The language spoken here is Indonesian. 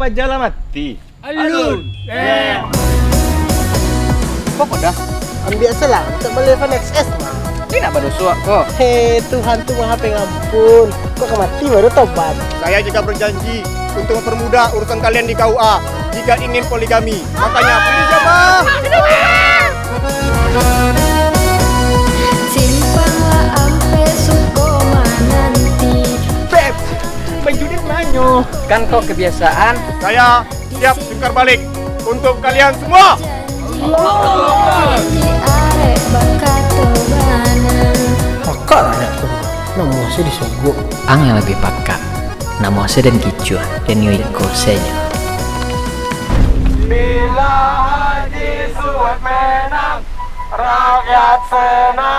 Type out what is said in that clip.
apa jala mati? Alun. Kok dah? Ambil salah untuk beli iPhone XS mah. Ini nak berdosa kok. Hei, Tuhan tuh maha pengampun. Kok mati baru tobat. Saya juga berjanji untuk mempermudah urusan kalian di KUA jika ingin poligami. Makanya pilih jamaah. Simpanlah ampe sukoma nanti. Beb, menjudit manyo. Kan kok kebiasaan. Saya siap tukar balik untuk kalian semua. Di arek bakat tobanan. Kakak lah ya tuh. Nomor sih disogok. Ang yang lebih pakat. Namo sedang kicua dan yoiko saja. Bila Haji Suwet menang, rakyat senang.